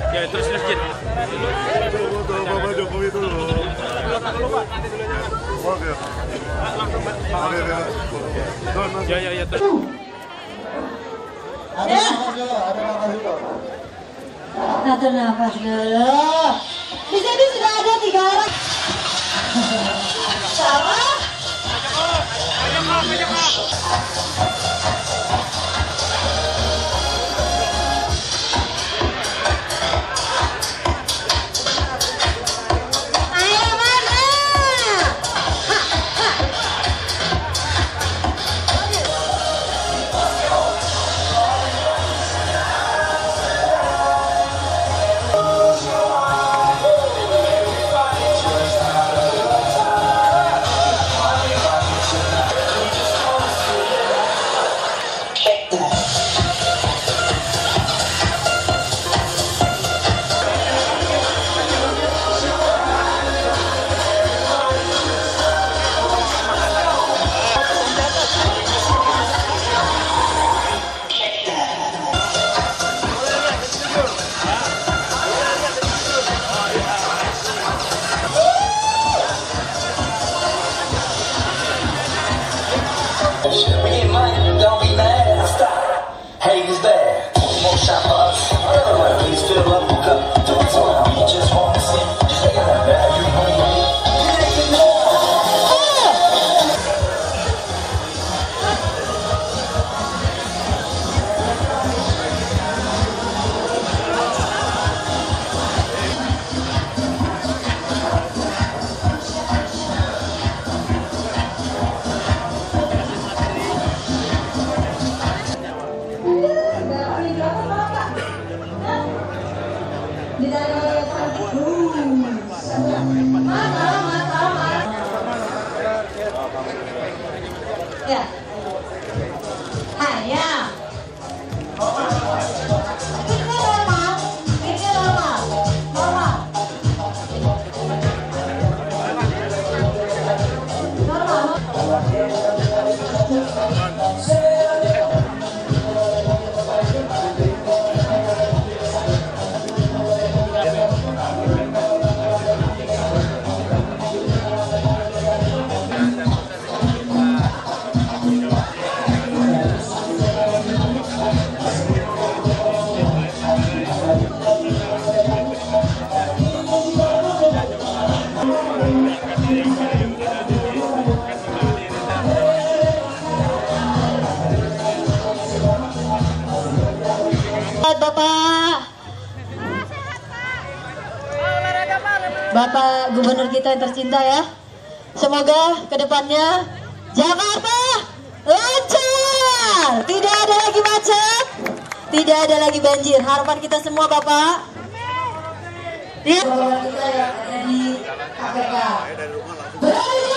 Ya terus Jin. Bapak Jokowi itu loh. Ya terus. Ada nafas dulu. Atur nafas dulu. Di sini sudah ada 3 orang. Sama. Don't be mad, stop. Haters bad. One more shot for us. Please fill up the cup. Do it to him. He just wanna sing. Shake it up, bad. You hungry? You make it more. Ya. Hanya. Ini normal. Ini normal. Normal. Bapak Gubernur kita yang tercinta ya. Semoga kedepannya Jakarta lancar, tidak ada lagi macet, tidak ada lagi banjir. Harapan kita semua Bapak. Ya. Kita yang ada di KPK. Berani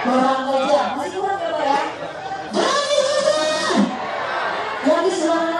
kurang kerja, masih kurang berapa ya? Berani yang di sebelah.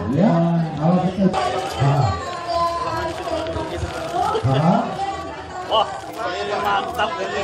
Ya, kalau kita Wah, mantap ini.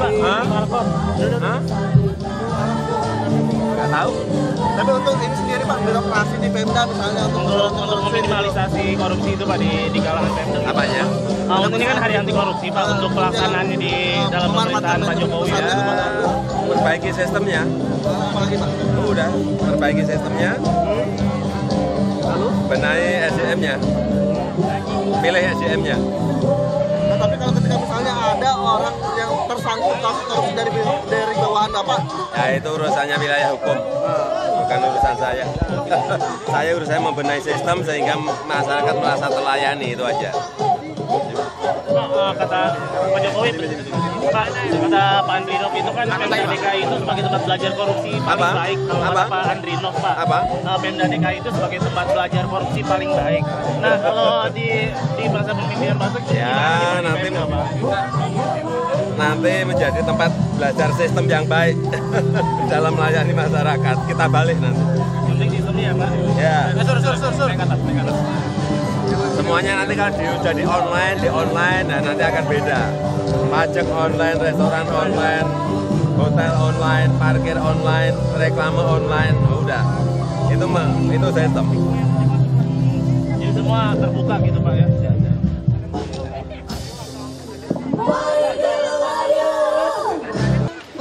Pak? Nggak tahu. Tapi untuk ini sendiri Pak, birokrasi di Pemda misalnya Untuk meminimalisasi korupsi itu Pak di kalangan Pemda. Apanya? Untuk ini kan hari anti korupsi Pak, untuk pelaksanaannya di dalam pemerintahan Pak Jokowi ya. Perbaiki sistemnya. apalagi Pak? Udah, perbaiki sistemnya. Lalu? Benahi SDM-nya. Pilih SDM-nya. Nah, tapi kalau ketika misalnya ada orang yang tersangkut kasus korupsi dari bawahan Bapak, Ya itu urusannya wilayah hukum, bukan urusan saya. Saya urusannya membenahi sistem sehingga masyarakat merasa terlayani, itu aja. Kata Pak Jokowi, Pak, kata Pak Andrinov itu kan Pemda DKI itu sebagai tempat belajar korupsi paling Apa? baik. Kalau Apa? kata Pak Andrinov Pak, Apa? Pemda DKI itu sebagai tempat belajar korupsi paling baik. Nah kalau di masa pemimpinan Pak Sek, Ya gimana nanti Pemda, Pak? nanti menjadi tempat belajar sistem yang baik dalam melayani masyarakat. Kita balik nanti. Penting sistemnya ya Pak. Ya. Sur. Naik atas. Semuanya nanti kalau jadi online, nah nanti akan beda. Pajak online, restoran online, hotel online, parkir online, reklame online, udah. Itu sistem. Jadi semua terbuka gitu Pak ya.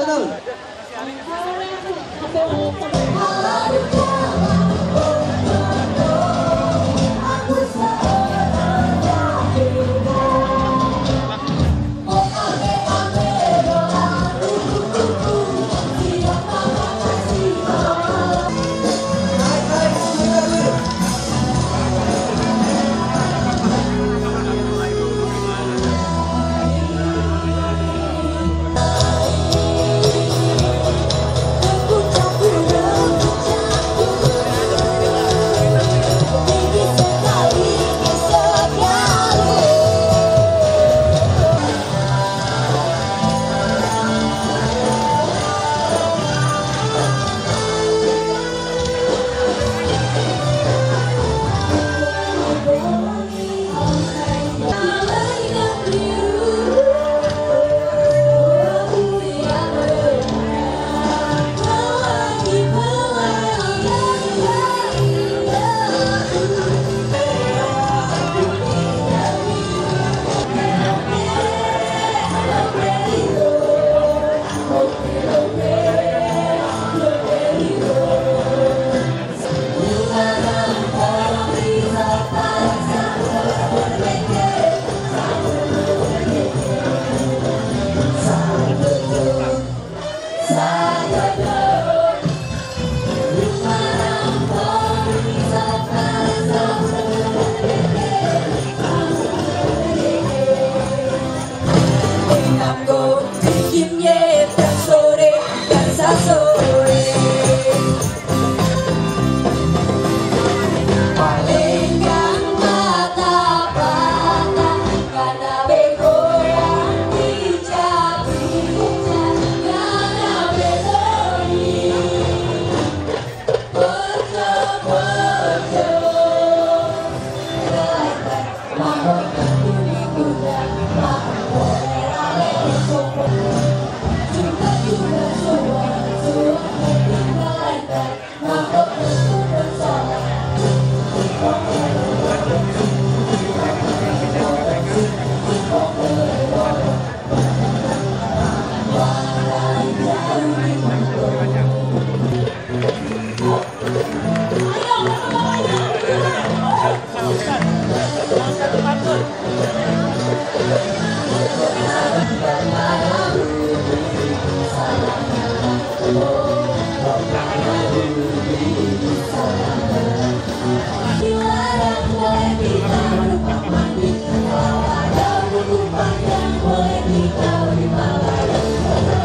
betul.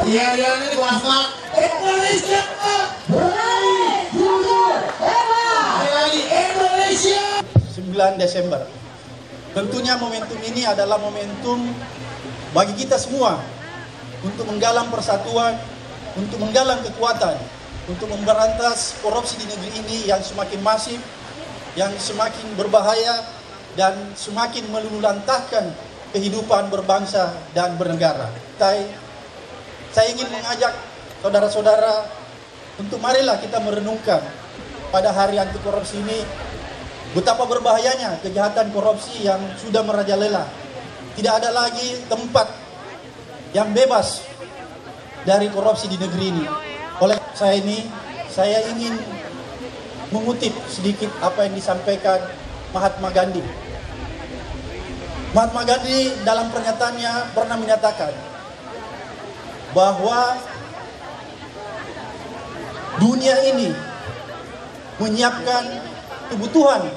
Iya, ini kuasa Indonesia. Lagi Indonesia. 9 Desember. Tentunya momentum ini adalah momentum bagi kita semua untuk menggalang persatuan, untuk menggalang kekuatan, untuk memberantas korupsi di negeri ini yang semakin masif, yang semakin berbahaya dan semakin meluluhlantahkan kehidupan berbangsa dan bernegara. saya ingin mengajak saudara-saudara untuk marilah kita merenungkan pada hari anti korupsi ini betapa berbahayanya kejahatan korupsi yang sudah merajalela. Tidak ada lagi tempat yang bebas dari korupsi di negeri ini. Oleh saya ingin mengutip sedikit apa yang disampaikan Mahatma Gandhi. Mahatma Gandhi dalam pernyataannya pernah menyatakan bahwa dunia ini menyiapkan kebutuhan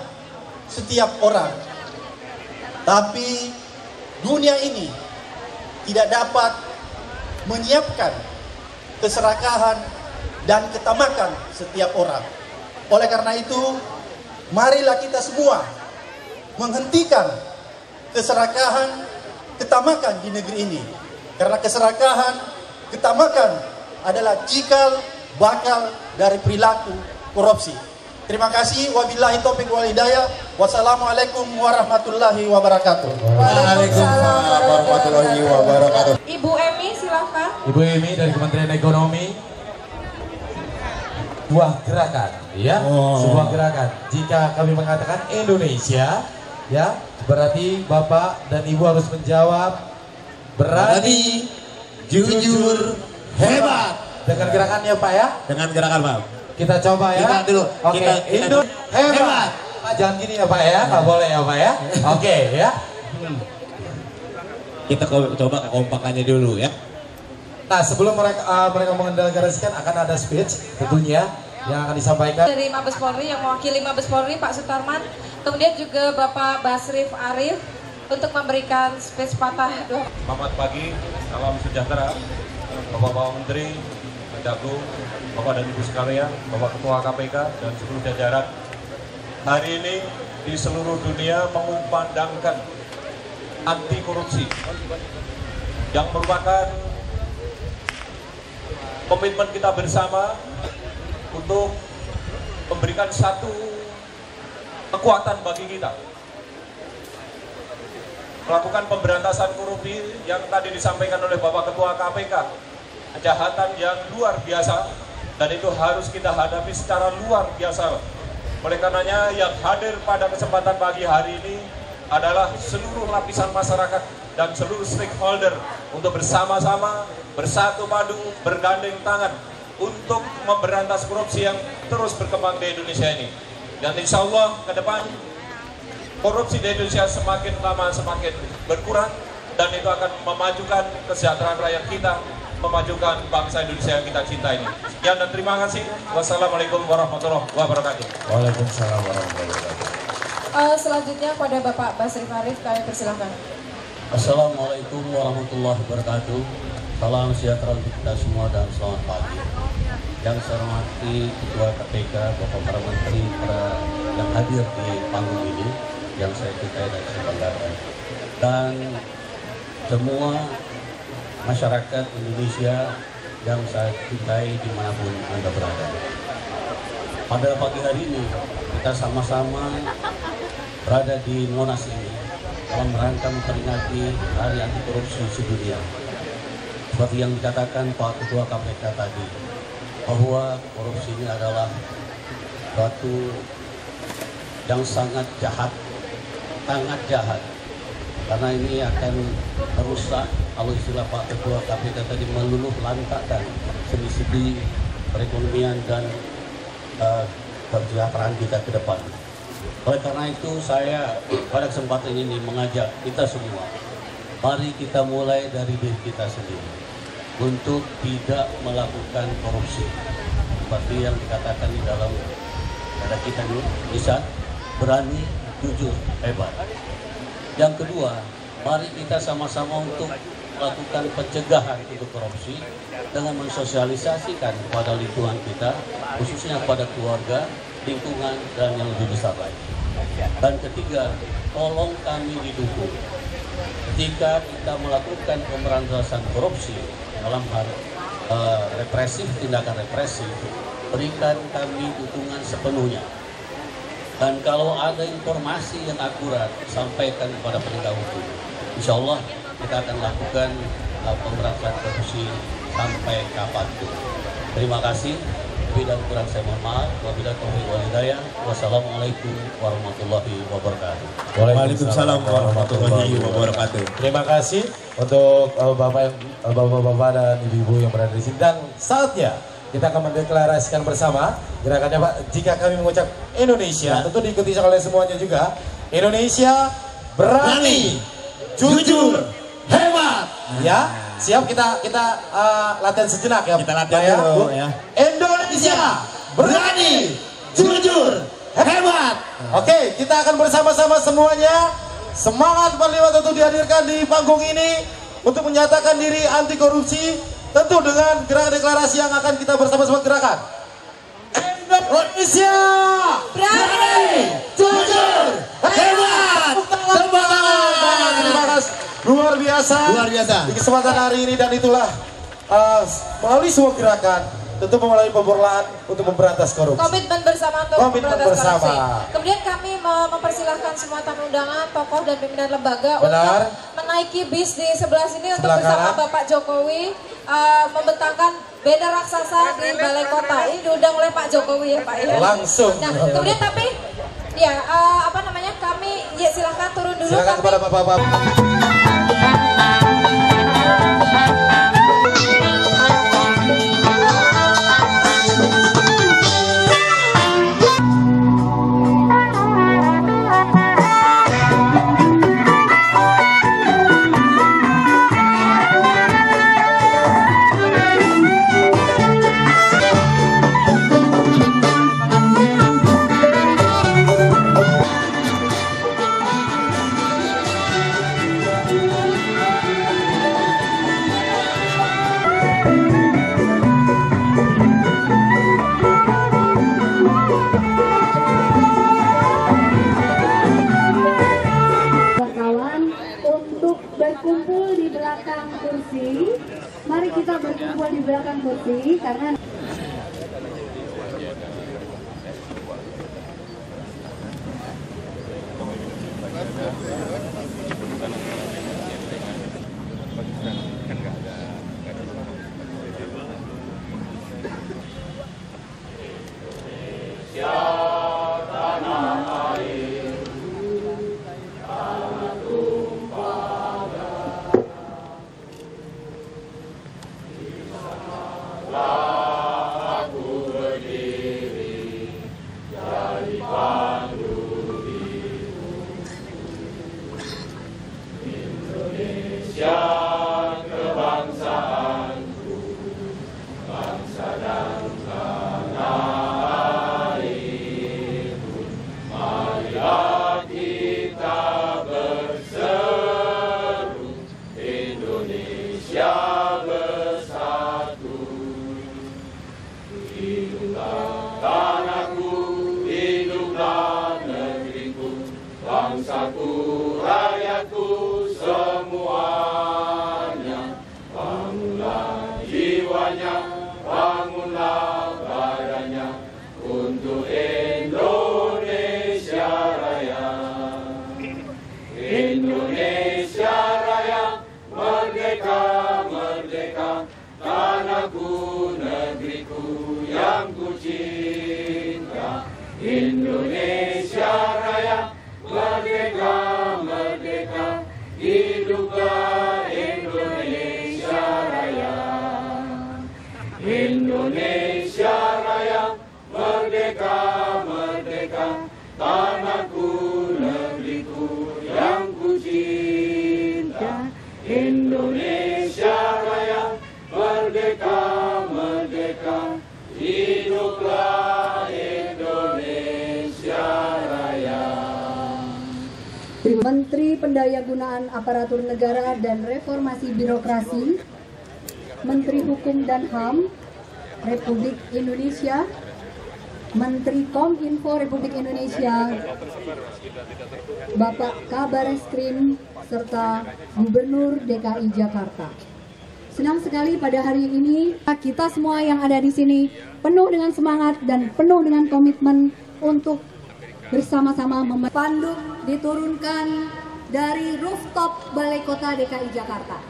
setiap orang, tapi dunia ini tidak dapat menyiapkan keserakahan dan ketamakan setiap orang. Oleh karena itu, marilah kita semua menghentikan keserakahan, ketamakan di negeri ini. Karena keserakahan, ketamakan adalah cikal bakal dari perilaku korupsi. Terima kasih. Wabillahi taufiq wal hidayah. Wassalamualaikum warahmatullahi wabarakatuh. Waalaikumsalam warahmatullahi wabarakatuh. Ibu Emi silakan. Ibu Emi dari Kementerian Ekonomi. Sebuah gerakan, ya, sebuah gerakan. Jika kami mengatakan Indonesia, ya, berarti Bapak dan Ibu harus menjawab berani, jujur, hebat. Dengan gerakannya Pak ya? Dengan gerakan Pak. Kita coba ya. Kita dulu. Oke. Hebat. Pak jangan gini ya Pak ya, nggak boleh ya Pak ya. Oke ya. Kita coba kekompakannya dulu ya. Nah sebelum mereka mengendalikan akan ada speech tentunya yang akan disampaikan dari Mabes Polri yang mewakili Mabes Polri Pak Sutarman, kemudian juga Bapak Basrif Arif untuk memberikan speech patah. Selamat pagi, salam sejahtera, Bapak-Bapak Menteri, Jaklu, Bapak dan Ibu sekalian, Bapak Ketua KPK dan seluruh jajaran. Hari ini di seluruh dunia mengumandangkan anti korupsi yang merupakan komitmen kita bersama untuk memberikan satu kekuatan bagi kita melakukan pemberantasan korupsi yang tadi disampaikan oleh Bapak Ketua KPK, kejahatan yang luar biasa dan itu harus kita hadapi secara luar biasa. Oleh karenanya yang hadir pada kesempatan pagi hari ini adalah seluruh lapisan masyarakat dan seluruh stakeholder untuk bersama-sama bersatu padu, bergandeng tangan untuk memberantas korupsi yang terus berkembang di Indonesia ini. Dan insya Allah ke depan korupsi di Indonesia semakin lama semakin berkurang dan itu akan memajukan kesejahteraan rakyat kita, memajukan bangsa Indonesia yang kita cintai ini. Sekian dan terima kasih. Wassalamualaikum warahmatullahi wabarakatuh. Waalaikumsalam warahmatullahi wabarakatuh. Selanjutnya pada Bapak Basrif Arif, kami persilahkan. Assalamualaikum warahmatullahi wabarakatuh. Salam sejahtera untuk kita semua dan selamat pagi. Yang saya hormati Ketua KPK, Bapak para Menteri, yang hadir di panggung ini, yang saya cintai dan saya banggakan. Dan semua masyarakat Indonesia yang saya cintai dimanapun Anda berada. Pada pagi hari ini, kita sama-sama berada di Monas ini dalam rangka memperingati Hari Anti Korupsi Sedunia. Seperti yang dikatakan Pak Ketua KPK tadi, bahwa korupsi ini adalah suatu yang sangat jahat, karena ini akan merusak, kalau istilah Pak Ketua KPK tadi, meluluh lantakkan sendi-sendi perekonomian dan kesejahteraan kita ke depan. Oleh karena itu saya pada kesempatan ini mengajak kita semua, mari kita mulai dari diri kita sendiri untuk tidak melakukan korupsi. Seperti yang dikatakan di dalam kata kita ini, bisa berani, jujur, hebat. Yang kedua, mari kita sama-sama untuk melakukan pencegahan untuk korupsi dengan mensosialisasikan kepada lingkungan kita, khususnya pada keluarga, lingkungan, dan yang lebih besar lagi. Dan ketiga, tolong kami didukung ketika kita melakukan pemberantasan korupsi dalam hal represif, tindakan represif, berikan kami dukungan sepenuhnya. Dan kalau ada informasi yang akurat, sampaikan kepada penegak hukum. Insya Allah kita akan lakukan pemberantasan korupsi sampai kapanpun. Terima kasih. Lebih dan kurang saya mohon maaf. Wabillahi taufiq wal hidayah. Wassalamualaikum warahmatullahi wabarakatuh. Waalaikumsalam warahmatullahi wabarakatuh. Terima kasih untuk bapak-bapak dan ibu-ibu yang berada di sini. Dan saatnya kita akan mendeklarasikan bersama gerakannya Pak. Jika kami mengucap Indonesia, tentu diikuti oleh semuanya juga. Indonesia berani, jujur, hebat. Ya, siap kita latihan sejenak ya. Kita latihan dulu ya. Indonesia berani, jujur, hebat. Oke, kita akan bersama-sama semuanya. Semangat Panglima tentu dihadirkan di panggung ini untuk menyatakan diri anti korupsi, tentu dengan gerakan deklarasi yang akan kita bersama-sama gerakan. Indonesia berani, jujur, hebat. Terima kasih. Luar biasa. Di kesempatan hari ini, dan itulah melalui sebuah gerakan, tentu melalui pemberlaan untuk memberantas korupsi. Komitmen bersama untuk memberantas bersama. korupsi. Kemudian kami mempersilahkan semua tamu undangan, tokoh dan pimpinan lembaga untuk menaiki bis di sebelah sini untuk bersama Bapak Jokowi membentangkan bendera raksasa di Balai Kota. Ini diundang oleh Pak Jokowi ya Pak ya. Langsung. Nah kemudian tapi ya kami ya silahkan turun dulu. Silakan kepada Bapak-bapak. Berkumpul di belakang kursi. Mari kita berkumpul di belakang kursi karena Menteri Pendayagunaan Aparatur Negara dan Reformasi Birokrasi, Menteri Hukum dan HAM Republik Indonesia, Menteri Kominfo Republik Indonesia, Bapak Kabar Eskrim, serta Gubernur DKI Jakarta. Senang sekali pada hari ini kita semua yang ada di sini penuh dengan semangat dan penuh dengan komitmen untuk bersama-sama spanduk diturunkan dari rooftop Balai Kota DKI Jakarta.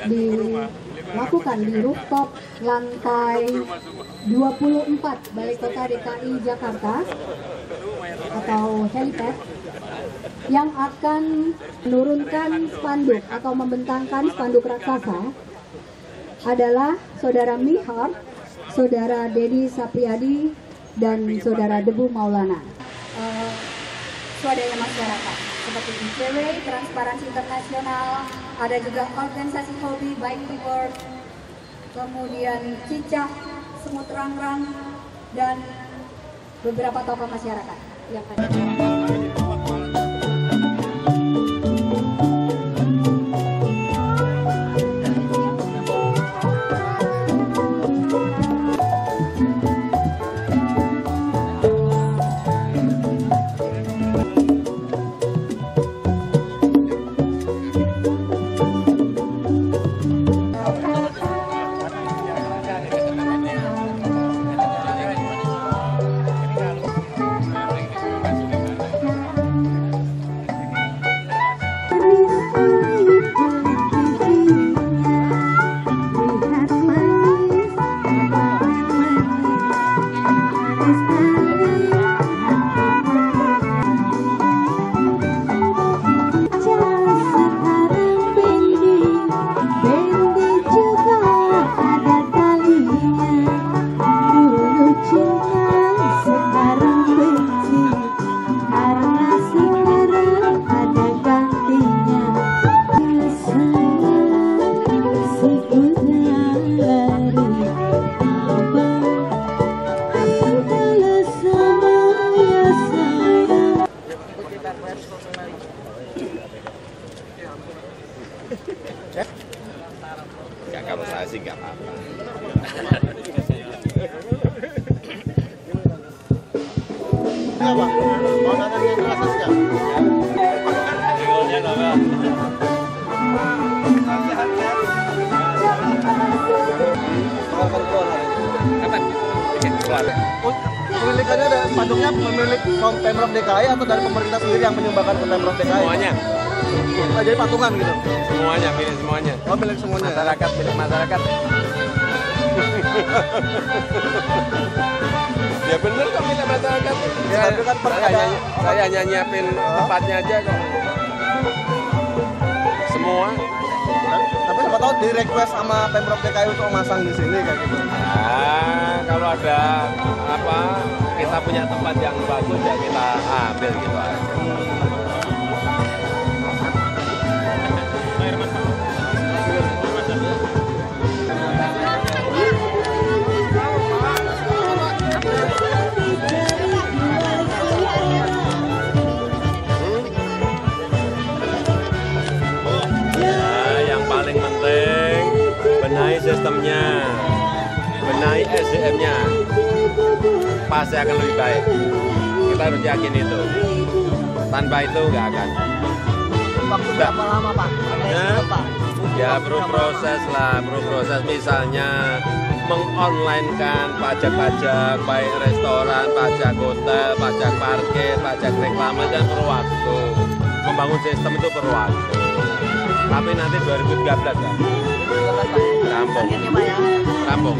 dilakukan di rooftop lantai 24 Balai Kota DKI Jakarta atau helipad yang akan menurunkan spanduk atau membentangkan spanduk raksasa adalah Saudara Mihar, Saudara Dedi Sapriyadi, dan Saudara Debu Maulana. Swadaya masyarakat seperti ICW, Transparansi Internasional, ada juga organisasi hobi baik World, kemudian Cicah, Semut Rangrang, dan beberapa tokoh masyarakat yang ada. Ya, kalau saya sih nggak apa-apa. Iya Pak, mau ada yang rasa sih Pemilikannya ada spanduknya pemilik Pemprov DKI atau dari pemerintah sendiri yang menyumbangkan ke Pemprov DKI? Semuanya. Jadi patungan gitu? Semuanya, milik semuanya. Oh, milik semuanya. Masyarakat, milik masyarakat. Ya bener kok milik masyarakat. Ya, tapi kan saya hanya nyiapin tempatnya aja kok. Semua. Tapi siapa tahu di request sama Pemprov DKI untuk memasang di sini kayak gitu. Nah, kalau ada apa kita punya tempat yang bagus ya kita ambil gitu aja. Benahi sistemnya, benahi SDM-nya, pasti akan lebih baik. Kita harus yakin itu. Tanpa itu nggak akan. Waktu berapa lama Pak? Ya berproses lah, berproses. Misalnya mengonlinekan pajak-pajak, baik restoran, pajak hotel, pajak parkir, pajak reklame, dan perlu waktu. Membangun sistem itu perlu waktu. Tapi nanti 2013 kan? Rampung. Rampung.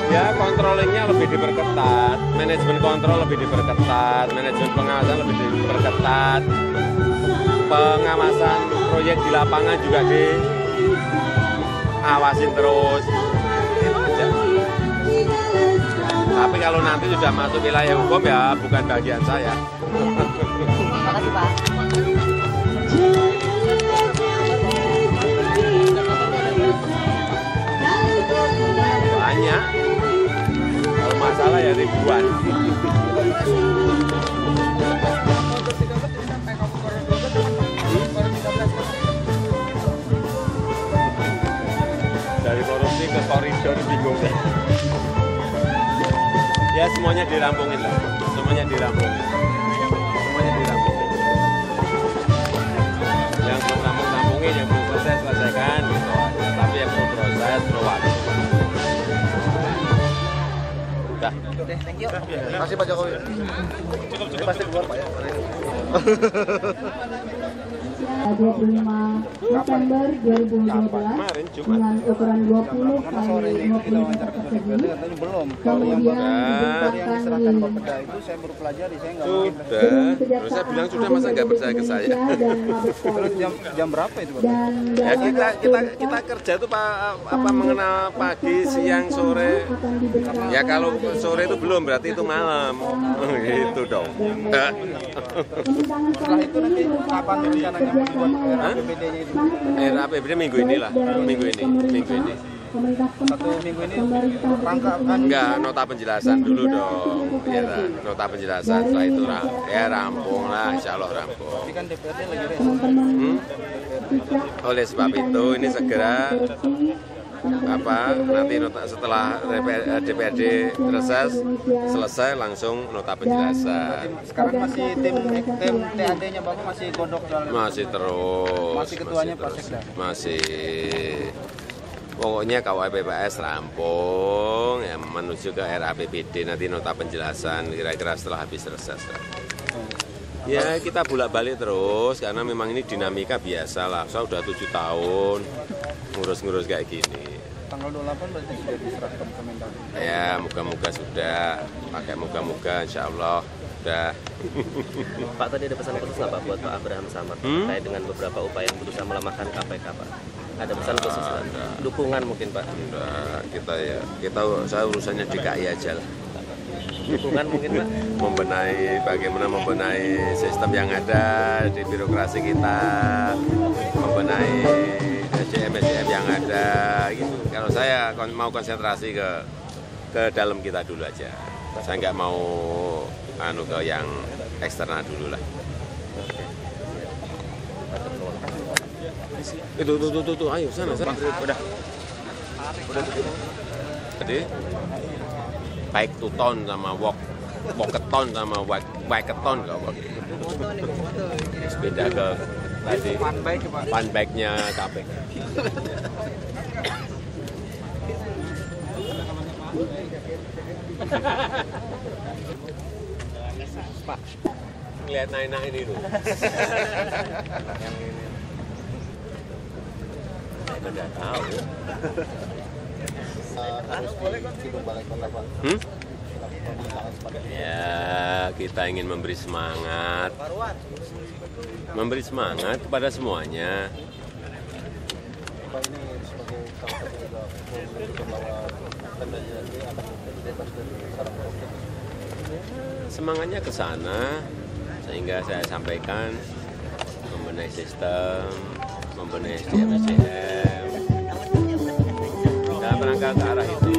Ya controllingnya lebih diperketat, manajemen kontrol lebih diperketat, manajemen pengawasan lebih diperketat, pengawasan proyek di lapangan juga diawasin terus. Itu aja. Tapi kalau nanti sudah masuk wilayah hukum ya bukan bagian saya. Terima kasih Pak. Banyak. Kalau masalah ya ribuan. Dari korupsi ke koridor bingung. Ya semuanya dirampungin lah. Semuanya dirampungin. Semuanya dirampungin. Yang belum rampungin, yang belum selesai selesaikan gitu. Tapi yang belum proses perlu waktu. Dah. Thank you. Terima kasih Pak Jokowi. Ini pasti keluar Pak ya. 25 November 2012 dengan ukuran 20 kali 50 meter persegi. Kemudian dibentangkan Itu saya baru pelajari, saya nggak Sudah. Terus saya bilang sudah, masa nggak percaya ke saya? Terus jam berapa itu Pak? Ya kita kerja tuh apa mengenal pagi, siang, sore. Ya kalau sore itu belum, berarti itu malam. Gitu dong. Setelah itu nanti kapan rencananya buat RAPBD-nya itu? RAPBD minggu ini lah, minggu ini. Satu minggu ini rangka kan? Enggak, nota penjelasan dulu dong. Ya, nota penjelasan setelah itu rampung lah, insya Allah rampung. Tapi kan DPRD lagi reses. Oleh sebab itu ini segera nanti nota setelah DPRD reses selesai langsung nota penjelasan. Sekarang masih tim TAD-nya Bapak masih godok jalan. Masih terus. Masih ketuanya Pak Sekda. Masih. Pokoknya KUHPPS rampung ya menuju ke RAPBD nanti nota penjelasan kira-kira setelah habis reses. Ya kita bolak-balik terus karena memang ini dinamika biasa lah. Saya udah 7 tahun ngurus-ngurus kayak gini. Tanggal 28 berarti sudah diserahkan ke Mendagri. Ya moga-moga sudah, pakai moga-moga insya Allah sudah. Pak, tadi ada pesan khusus nggak Pak buat Pak Abraham Samad terkait dengan beberapa upaya yang berusaha melemahkan KPK Pak? Ada pesan khusus dukungan mungkin Pak? Enggak, saya urusannya DKI aja lah. Dukungan mungkin Pak? Bagaimana membenahi sistem yang ada di birokrasi kita, membenahi SDM yang ada gitu. Kalau saya mau konsentrasi ke dalam kita dulu aja. Saya nggak mau ke yang eksternal dulu lah. Itu, ayo sana. Udah. Jadi baik tuton sama walkathon sama wakathon kalau beda ke tadi fun bike-nya KPK. Pak, lihat Naina ini tuh. Yang ini. Saya tidak tahu. Ya, kita ingin memberi semangat kepada semuanya. Semangatnya ke sana, sehingga saya sampaikan membenahi sistem, membenahi SDM, dalam rangka ke arah itu.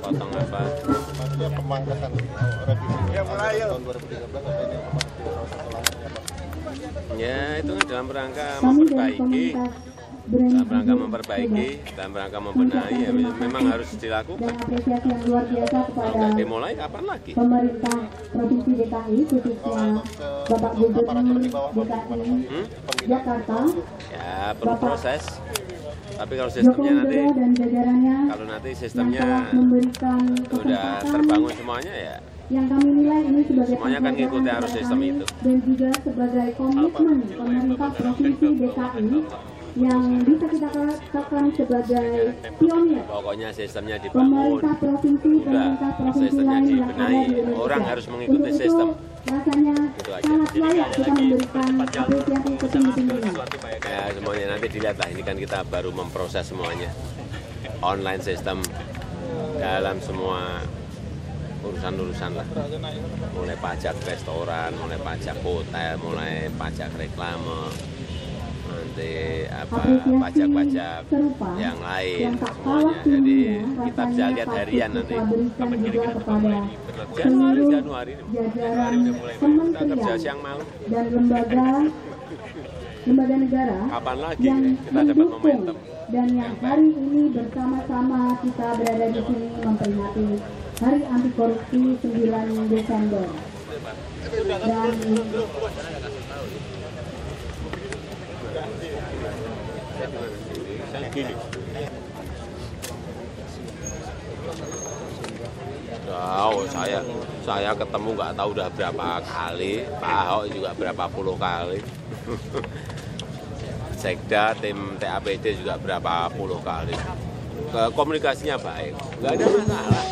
Potong apa? Maksudnya pemangkasan revisi tahun 2013 apa ini Ya itu kan dalam rangka memperbaiki, dalam rangka membenahi ya memang harus dilakukan. Nggak dimulai kapan lagi? Pemerintah Provinsi DKI khususnya Bapak Gubernur DKI Jakarta. Ya perlu proses. Tapi kalau sistemnya nanti sistemnya sudah terbangun semuanya ya. Yang kami nilai ini sebagai semuanya kan ngikuti harus sistem itu. Dan juga sebagai komitmen pemerintah Provinsi DKI yang bisa kita katakan sebagai pionir. Pokoknya sistemnya dibangun. Pemerintah provinsi Sistemnya lain dibenahi. yang ada di Orang harus mengikuti sistem. Rasanya sangat layak kita memberikan apresiasi setinggi-tingginya. Ya semuanya nanti dilihat lah. Ini kan kita baru memproses semuanya. Online sistem dalam semua urusan-urusan lah. Mulai pajak restoran, mulai pajak hotel, mulai pajak reklame. Nanti pajak-pajak yang lain semuanya. Jadi kita bisa lihat harian nanti. Kapan kira-kira Januari udah mulai. Kita kerja siang malam. Dan lembaga negara kapan lagi yang kita dapat momentum. Dan yang hari ini bersama-sama kita berada di sini memperingati Hari Anti Korupsi 9 Desember. Dan Gini. Oh, saya ketemu nggak tahu udah berapa kali, Pak Ahok juga berapa puluh kali. Sekda, tim TAPD juga berapa puluh kali. Komunikasinya baik, nggak ada masalah.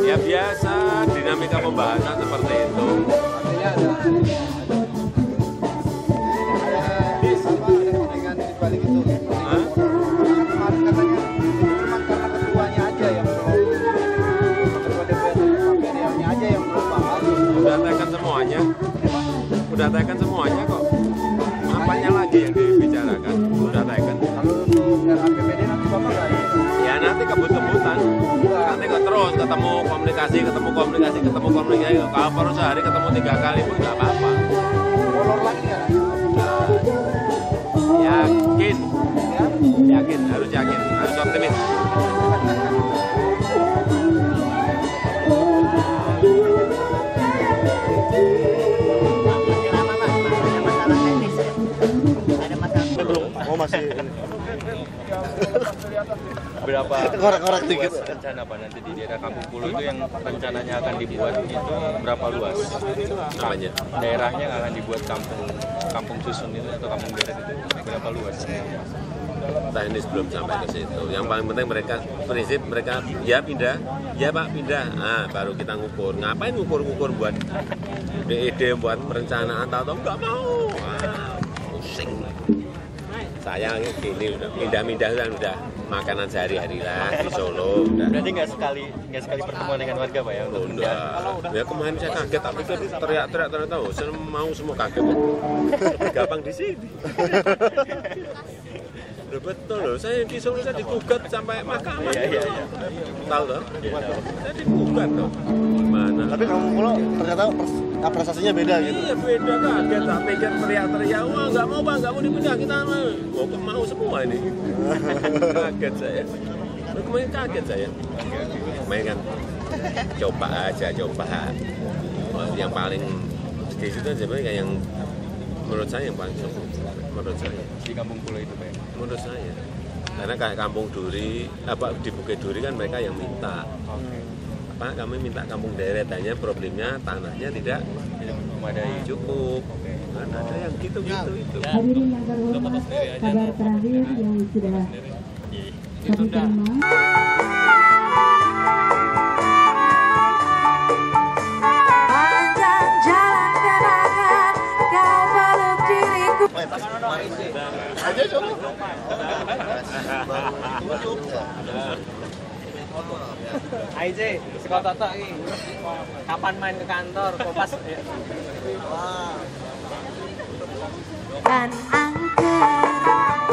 Ya biasa, dinamika pembahasan seperti itu. Artinya ada dengan dibalik itu. Kemarin katanya cuma karena ketuanya aja yang belum, ketua DPR KPR-nya aja yang belum paham. Udah tekan semuanya, udah tekan semuanya kok. Apanya lagi yang dibicarakan? Udah tekan. Kalau untuk RAPBD nanti Bapak nggak ada? Ya nanti kebut-kebutan, nanti terus ketemu komunikasi. Kalau perlu sehari ketemu 3 kali pun nggak apa-apa. Molor lagi nggak? Yakin, harus optimis. Oh masih berapa korek-korek dikit. rencana Pak nanti di daerah Kampung Pulau itu yang rencananya akan dibuat itu berapa luas? Namanya? Daerahnya akan dibuat kampung susun itu atau kampung deret itu berapa luas? Teknis belum sampai ke situ. Yang paling penting prinsip mereka ya pindah, ya Pak pindah. Nah, baru kita ngukur. Ngapain ngukur buat DED, buat perencanaan atau nggak mau? Pusing. Saya gini udah pindah-pindah kan udah makanan sehari-hari lah di Solo. Udah. Berarti nggak sekali pertemuan dengan warga Pak ya untuk pindah? Ya kemarin saya kaget, tapi teriak-teriak ternyata mau semua kaget. Gampang di sini. Betul loh, saya di Solo saya digugat sampai mahkamah. Iya. Tahu toh? Saya digugat toh. Mana? Tapi Kampung Pulau ternyata prestasinya beda gitu. Iya beda, kaget. Tak pikir teriak-teriak, wah nggak mau Pak, nggak mau dipindah, kita mau semua ini. Kaget saya. Kemarin kaget saya. Kemarin kan coba. Yang paling di situ sebenarnya yang menurut saya yang paling cukup. Menurut saya di Kampung Pulau itu Pak. Menurut saya, karena kayak Kampung Duri, di Bukit Duri kan mereka yang minta. Pak, kami minta kampung deret, hanya problemnya tanahnya tidak memadai, cukup. Kan ada yang gitu-gitu itu. Hadirin yang terhormat, kabar terakhir yang sudah kami terima. Panjang jalan kenangan, kau peluk diriku. Aja coba. AIJ, sekolah Toto ini. Kapan main ke kantor? Kompas. Dan angker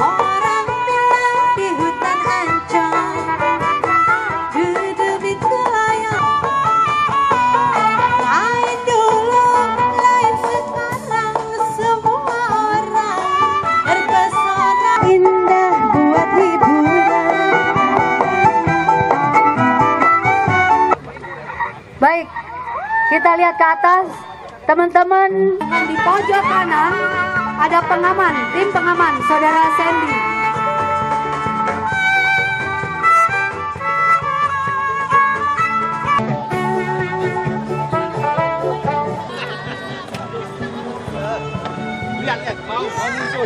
orang bilang di hutan Ancol duduk di kelayang. Lain dulu, lain sekarang, semua orang terpesona. Indah buat hiburan. Baik, kita lihat ke atas. Teman-teman di pojok kanan ada pengaman, tim pengaman, Saudara Sandy. Lihat, mau muncul.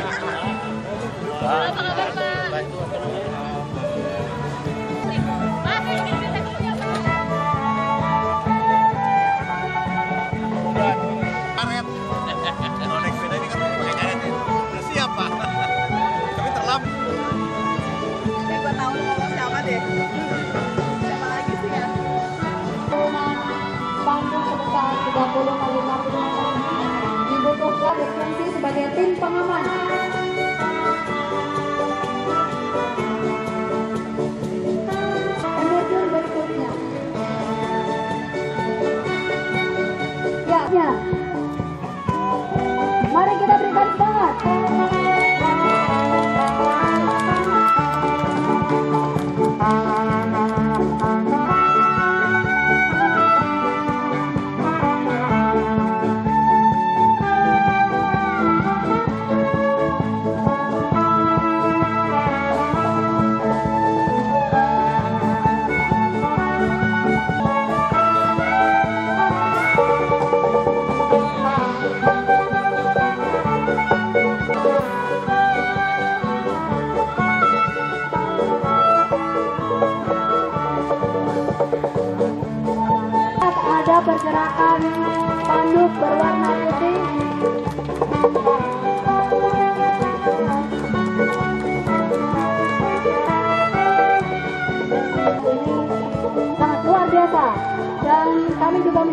Panggung sebesar 30 kali 60 meter dibutuhkan berfungsi sebagai tim pengaman. Kemudian berikutnya, ya. Mari kita berikan semangat.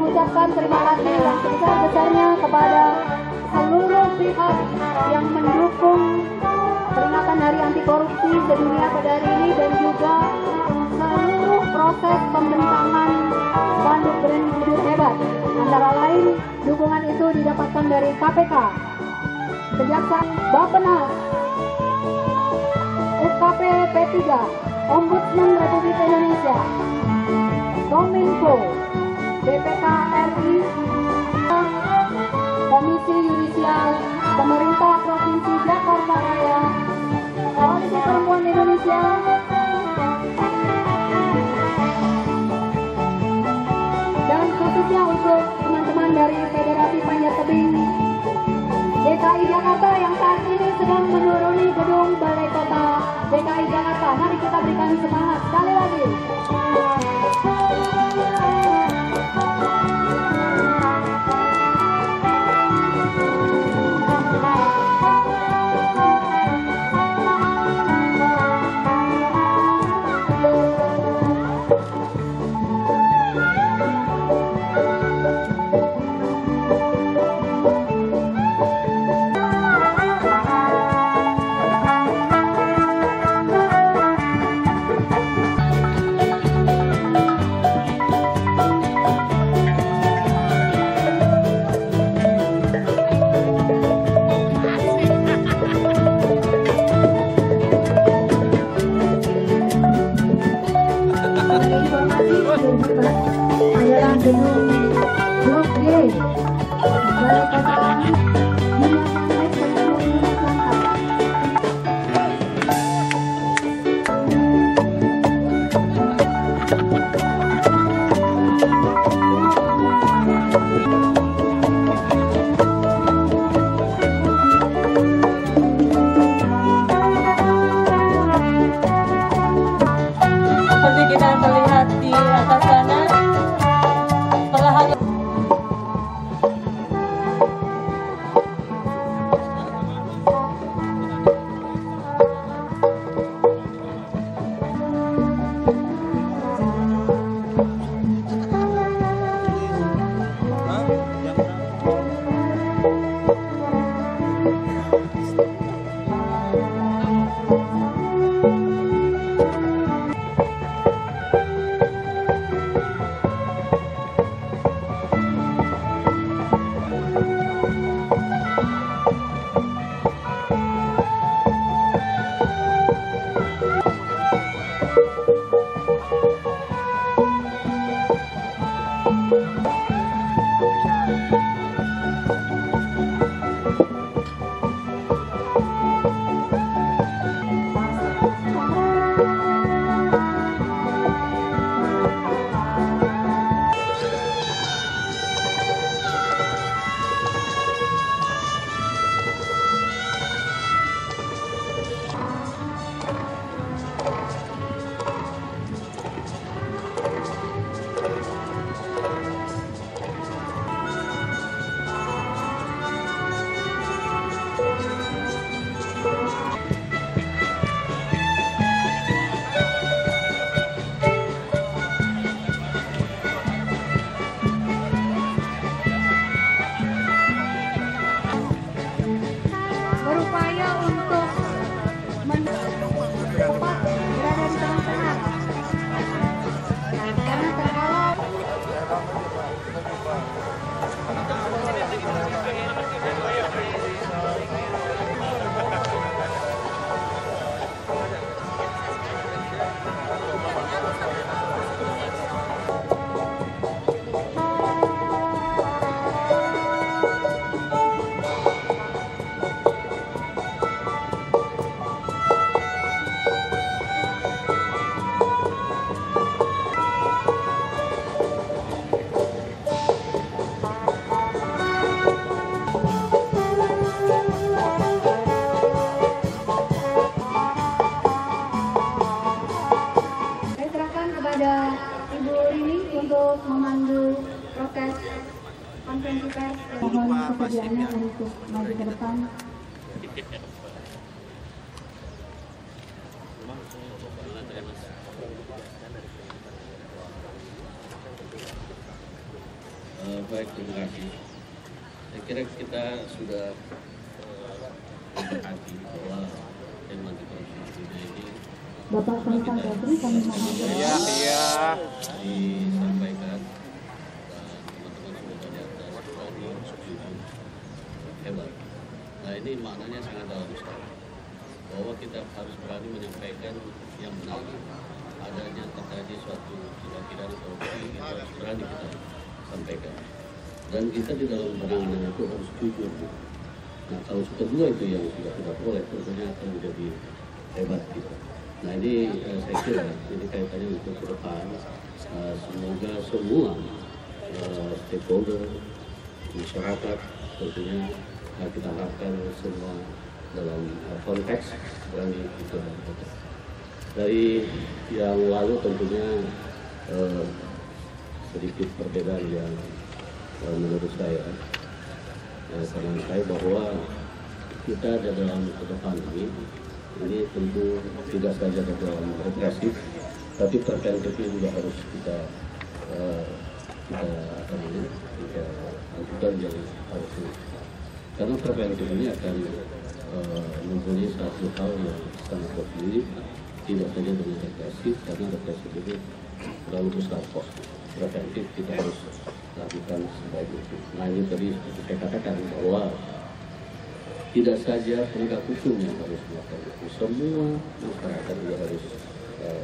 mengucapkan terima kasih yang sebesar-besarnya kepada seluruh pihak yang mendukung peringatan Hari Anti Korupsi sedunia pada hari ini dan juga seluruh proses pembentangan spanduk brand jujur hebat. Antara lain, dukungan itu didapatkan dari KPK, Kejaksaan, Bappenas, UKP P3, Ombudsman Republik Indonesia, Kominfo, BPK RI, Komisi Yudisial, Pemerintah Provinsi Jakarta Raya, Koalisi Perempuan Indonesia, dan khususnya untuk teman-teman dari Federasi Panjat Tebing DKI Jakarta yang saat ini sedang menuruni gedung Balai Kota DKI Jakarta. Mari kita berikan semangat sekali lagi. Adalah gedung Blok G Balai Kota Dunia Kompleks seperti kita melihat di atas sana. konferensi pers. Mohon kesediaannya untuk maju ke depan. Baik, terima kasih. Saya kira kita sudah berhati bahwa tema anti korupsi ini Bapak Kaisang Gadri kami mohon disampaikan dan teman-teman sudah banyak dan hebat. Nah, ini maknanya sangat dalam sekali bahwa kita harus berani menyampaikan yang benar. Adanya terjadi suatu tindak pidana korupsi, kita harus berani kita sampaikan. Dan kita di dalam penanganan itu harus jujur. Nah, kalau kedua itu yang tidak boleh, tentunya akan menjadi hebat kita. Nah, ini saya kira ini kaitannya untuk ke depan. Semoga semua stakeholder, masyarakat, tentunya kita harapkan semua dalam konteks berani kita. Dari yang lalu tentunya sedikit perbedaan yang menurut saya, saran saya bahwa kita dalam ke depan ini tentu tidak saja dalam represif, tapi preventif juga harus kita lakukan yang harus, karena preventif ini akan mempunyai satu hal yang sangat positif. Tidak saja dengan represif, karena represif itu terlalu besar kos. Preventif kita harus lakukan sebaik itu. Nah, ini tadi saya katakan bahwa tidak saja penegak hukum yang harus melakukan itu, semua masyarakat juga harus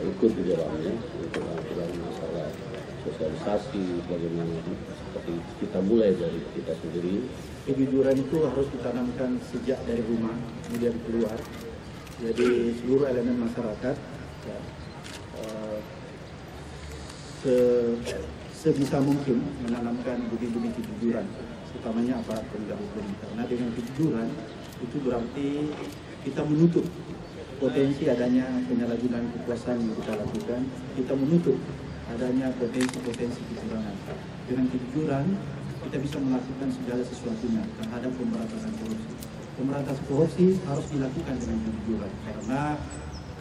ikut di dalamnya untuk melakukan masalah sosialisasi bagaimana, seperti kita mulai dari kita sendiri. Kejujuran itu harus ditanamkan sejak dari rumah, kemudian keluar. Jadi seluruh elemen masyarakat ya, sebisa mungkin menanamkan budi-budi kejujuran, utamanya aparat penegak hukum. Karena dengan kejujuran itu berarti kita menutup potensi adanya penyalahgunaan kekuasaan yang kita lakukan, kita menutup adanya potensi-potensi kecurangan. Dengan kejujuran kita bisa melakukan segala sesuatunya terhadap pemberantasan korupsi. Pemberantasan korupsi harus dilakukan dengan kejujuran, karena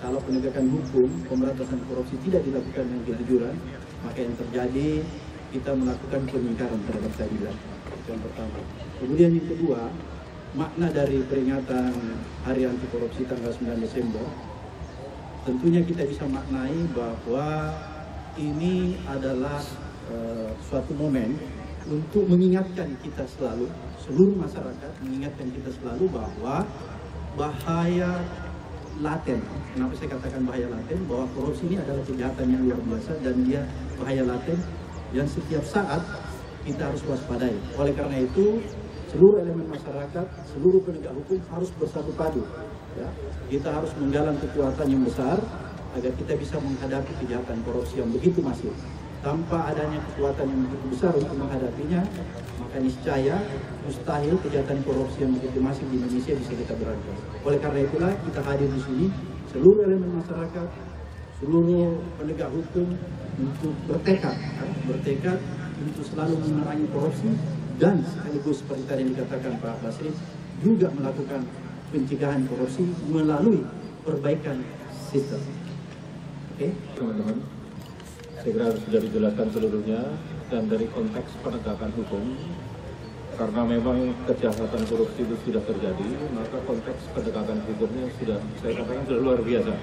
kalau penegakan hukum, pemberantasan korupsi tidak dilakukan dengan kejujuran, maka yang terjadi kita melakukan pengingkaran terhadap keadilan. Itu yang pertama. Kemudian yang kedua, makna dari peringatan Hari Anti Korupsi tanggal 9 Desember, tentunya kita bisa maknai bahwa ini adalah suatu momen untuk mengingatkan kita selalu, seluruh masyarakat mengingatkan kita selalu bahwa bahaya laten. Kenapa saya katakan bahaya laten? Bahwa korupsi ini adalah kejahatan yang luar biasa dan dia bahaya laten yang setiap saat kita harus waspadai. Oleh karena itu, seluruh elemen masyarakat, seluruh penegak hukum harus bersatu padu. Ya. Kita harus menggalang kekuatan yang besar agar kita bisa menghadapi kejahatan korupsi yang begitu masif. Tanpa adanya kekuatan yang begitu besar untuk menghadapinya, maka niscaya mustahil kejahatan korupsi yang begitu masif di Indonesia bisa kita berantas. Oleh karena itulah kita hadir di sini, seluruh elemen masyarakat, seluruh penegak hukum untuk bertekad untuk selalu memerangi korupsi dan sekaligus seperti tadi yang dikatakan Pak Basri juga melakukan pencegahan korupsi melalui perbaikan sistem. Oke, teman-teman. Saya kira sudah dijelaskan seluruhnya, dan dari konteks penegakan hukum, karena memang kejahatan korupsi itu sudah terjadi, maka konteks penegakan hukumnya sudah, saya katakan sudah luar biasa.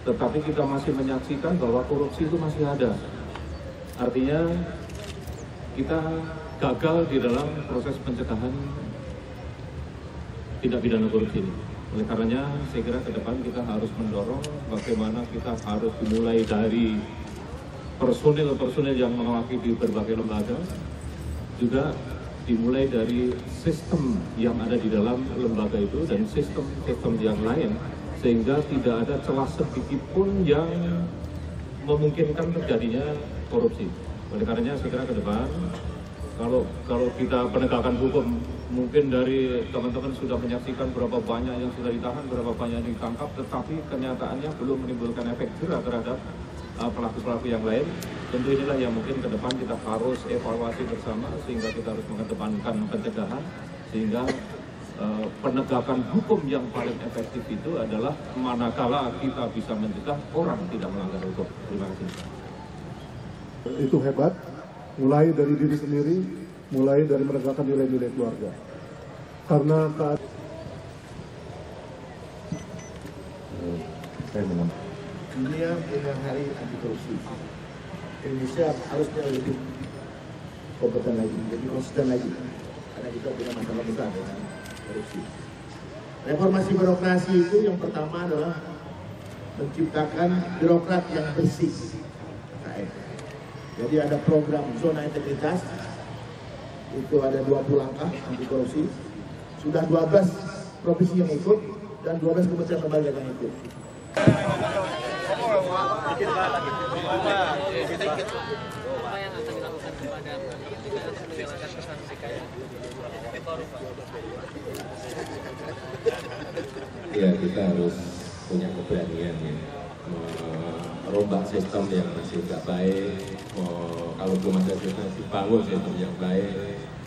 Tetapi kita masih menyaksikan bahwa korupsi itu masih ada. Artinya kita gagal di dalam proses pencegahan tindak pidana korupsi ini. Oleh karenanya, saya kira ke depan kita harus mendorong bagaimana kita harus dimulai dari personil-personil yang mewakili berbagai lembaga, juga dimulai dari sistem yang ada di dalam lembaga itu dan sistem-sistem yang lain, sehingga tidak ada celah sedikit pun yang memungkinkan terjadinya korupsi. Oleh karenanya, saya kira ke depan, kalau kita penegakan hukum, mungkin dari teman-teman sudah menyaksikan berapa banyak yang sudah ditahan, berapa banyak yang ditangkap, tetapi kenyataannya belum menimbulkan efek jerah terhadap pelaku-pelaku yang lain. Tentu inilah yang mungkin ke depan kita harus evaluasi bersama, sehingga kita harus mengedepankan pencegahan, sehingga penegakan hukum yang paling efektif itu adalah manakala kita bisa mencegah orang tidak melanggar hukum. Terima kasih. Itu hebat, mulai dari diri sendiri, mulai dari menegakkan nilai-nilai keluarga. Karena dunia punya hari anti korupsi. Indonesia harusnya lebih kompeten lagi, lebih konsisten lagi, karena kita punya masalah besar dengan korupsi. Reformasi birokrasi itu yang pertama adalah menciptakan birokrat yang bersih. Jadi ada program zona integritas, itu ada 20 langkah anti korupsi, sudah 12 provinsi yang ikut dan 12 kementerian lembaga yang ikut. Ya, kita harus punya keberanian ya, merombak sistem yang masih tidak baik. Kalau belum ada sistem, dibangun sistem yang baik.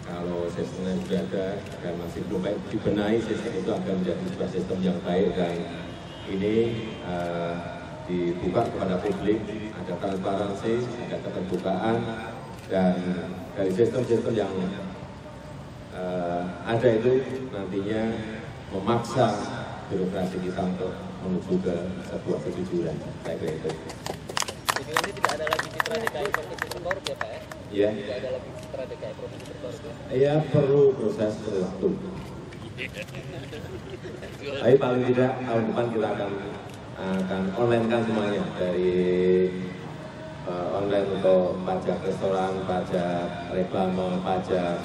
Kalau sistemnya sudah ada dan masih belum baik, dibenahi sistem itu akan menjadi sebuah sistem yang baik, dan ini dibuka kepada publik, ada transparansi, ada keterbukaan, dan dari sistem-sistem yang ada itu nantinya memaksa birokrasi kita untuk menuju ke sebuah kejujuran. Saya kira itu. Jadi nanti tidak ada lagi citra DKI provinsi terkorup ya Pak ya? Iya. Tidak ada lagi citra DKI provinsi terkorup ya? Ya, perlu proses waktu. Tapi paling tidak tahun depan kita akan online kan semuanya, dari online untuk pajak restoran, pajak reklame, pajak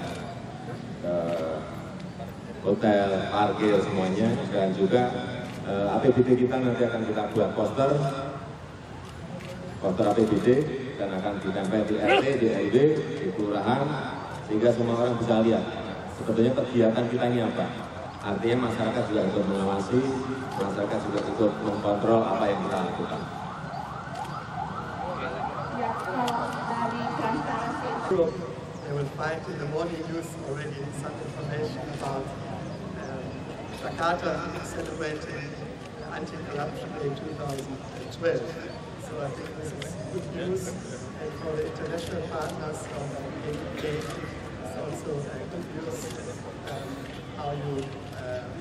hotel, parkir, semuanya, dan juga APBD kita nanti akan kita buat poster APBD, dan akan ditempel di RT, di RW, di kelurahan, sehingga semua orang bisa lihat sebetulnya kegiatan kita ini apa. Artinya masyarakat juga ikut mengawasi, masyarakat juga ikut mengkontrol apa yang kita lakukan. They will find in the morning news already some information about Jakarta celebrating Anti-Corruption Day 2012. So I think this is good news, and for the international partners of APK, it's also good news how you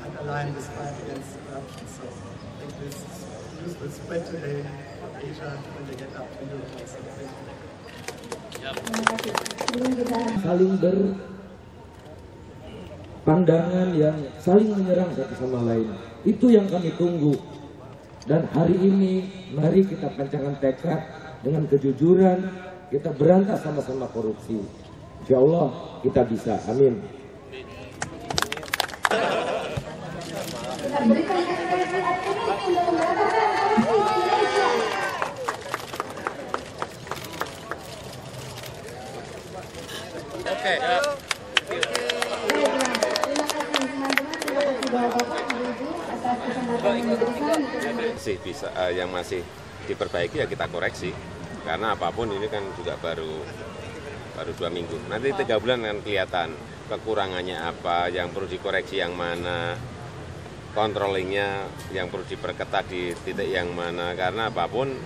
underline this fight against corruption. So I think this news will spread today in Asia when they get up to Europe also. Saling berpandangan yang saling menyerang satu sama lain. Itu yang kami tunggu. Dan hari ini mari kita pancangkan tekad dengan kejujuran, kita berantas sama-sama korupsi. Insya Allah kita bisa. Amin. Masih bisa, yang masih diperbaiki ya kita koreksi, karena apapun ini kan juga baru 2 minggu. Nanti 3 bulan kan kelihatan kekurangannya apa, yang perlu dikoreksi yang mana, controllingnya yang perlu diperketat di titik yang mana, karena apapun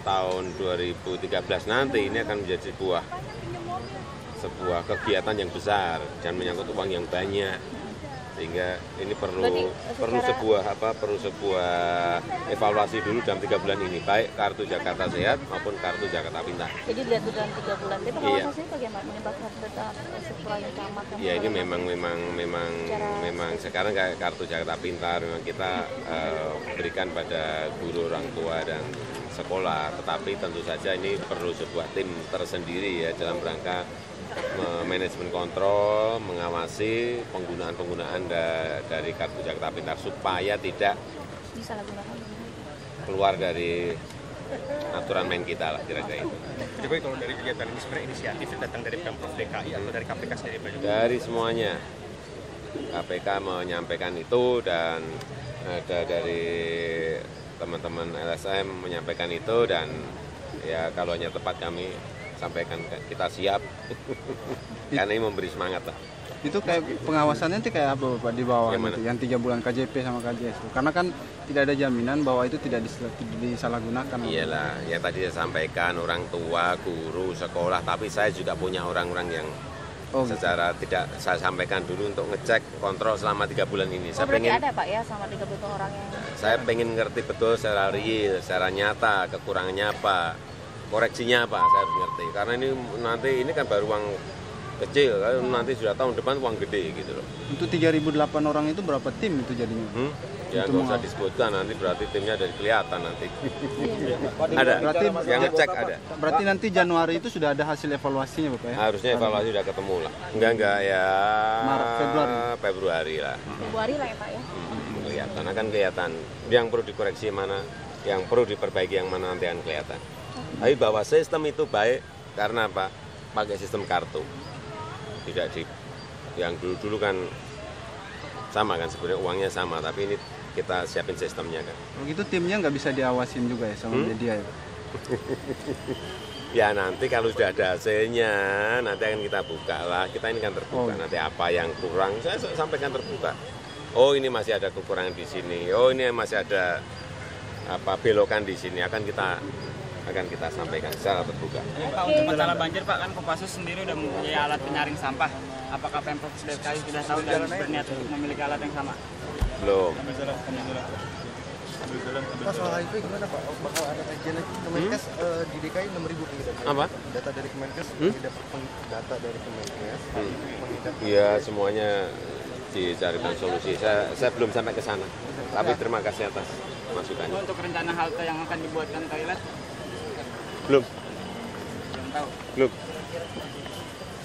tahun 2013 nanti ini akan menjadi sebuah kegiatan yang besar dan menyangkut uang yang banyak, sehingga ini perlu sebuah evaluasi dulu dalam 3 bulan ini, baik kartu Jakarta Sehat maupun kartu Jakarta Pintar. Jadi lihat dalam 3 bulan. Itu evaluasinya bagaimana? Menyebabkan sebuah yang camat. Ya ini memang sekarang kayak kartu Jakarta Pintar memang kita berikan pada guru, orang tua dan sekolah, tetapi tentu saja ini perlu sebuah tim tersendiri ya dalam rangka manajemen kontrol, mengawasi penggunaan dari kartu Jakarta Pintar supaya tidak keluar dari aturan main kita lah, kira-kira itu. Jokowi, kalau dari kegiatan ini sebenarnya inisiatif datang dari Pemprov DKI atau dari KPK sendiri Pak Jokowi? Dari semuanya. KPK menyampaikan itu dan ada dari teman-teman LSM menyampaikan itu, dan ya kalau hanya tepat kami sampaikan kita siap. Karena ini memberi semangat lah. Itu kayak pengawasannya nanti kayak apa Pak di bawah yang 3 bulan KJP sama KJS itu? Karena kan tidak ada jaminan bahwa itu tidak disalahgunakan. Iyalah, ya tadi saya sampaikan orang tua, guru, sekolah, tapi saya juga punya orang-orang yang secara tidak saya sampaikan dulu untuk ngecek kontrol selama 3 bulan ini. Saya berarti pengen, ada Pak ya sama 30 orang yang... Saya pengen ngerti betul secara real, secara nyata, kekurangannya apa, koreksinya apa, saya harus ngerti. Karena ini nanti ini kan baru uang kecil, nanti sudah tahun depan uang gede gitu loh. Untuk 3.008 orang itu berapa tim itu jadinya? Ya nggak usah disebutkan, nanti berarti timnya dari kelihatan nanti. Ada, berarti yang ngecek ada. Berarti nanti Januari itu sudah ada hasil evaluasinya Bapak ya? Harusnya evaluasi sudah ketemu lah. Enggak ya. Maret, Februari lah. Februari lah ya Pak ya? Kelihatan, akan kelihatan. Yang perlu dikoreksi mana, yang perlu diperbaiki yang mana nanti akan kelihatan. Tapi bahwa sistem itu baik karena apa? Pakai sistem kartu. Tidak di yang dulu kan sama kan sebenarnya uangnya sama, tapi ini kita siapin sistemnya kan. Begitu timnya nggak bisa diawasin juga ya sama media ya? Ya nanti kalau sudah ada hasilnya nanti akan kita buka lah. Kita ini kan terbuka nanti apa yang kurang saya sampaikan terbuka. Oh ini masih ada kekurangan di sini. Oh ini masih ada apa belokan di sini akan kita sampaikan secara terbuka. Pak, untuk masalah banjir Pak, kan Kopassus sendiri udah mempunyai alat penyaring sampah. Apakah Pemprov DKI sudah tahu dan berniat untuk memiliki alat yang sama? Belum. Pak, soal HIV gimana Pak? Bakal ada kajian lagi? Kemenkes di DKI 6.000 pengidap. Apa? Data dari Kemenkes, data dari Kemenkes. Iya semuanya dicarikan solusi. Saya belum sampai ke sana. Tapi terima kasih atas masukannya. Untuk rencana halte yang akan dibuatkan toilet? Belum tahu. Belum.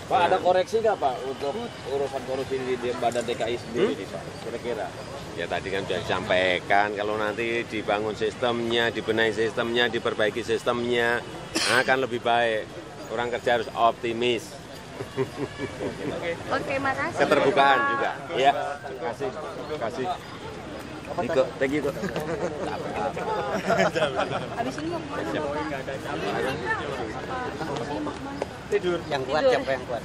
Pak, ada koreksi nggak Pak untuk urusan korupsi di Badan DKI sendiri Pak? Kira-kira? Ya tadi kan sudah disampaikan kalau nanti dibangun sistemnya, dibenahi sistemnya, diperbaiki sistemnya akan lebih baik. Orang kerja harus optimis. Oke, makasih. Keterbukaan juga. Ya, terima kasih. Terima kasih. Iko, thank you, Iko. Habis ini mau kemana? Tidur. Yang kuat siapa yang kuat?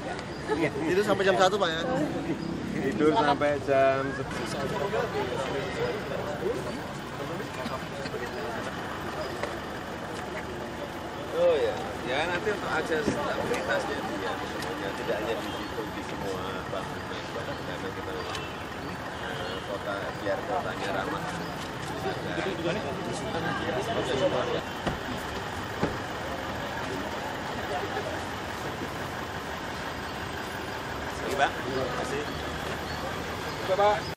Tidur sampai jam 1 Pak ya? Tidur sampai jam 11. Oh ya, ya nanti untuk akses aktivitasnya dia semuanya tidak hanya di situ di semua bangunan karena kita kota biar kotanya ramah. Terima kasih. Bapak.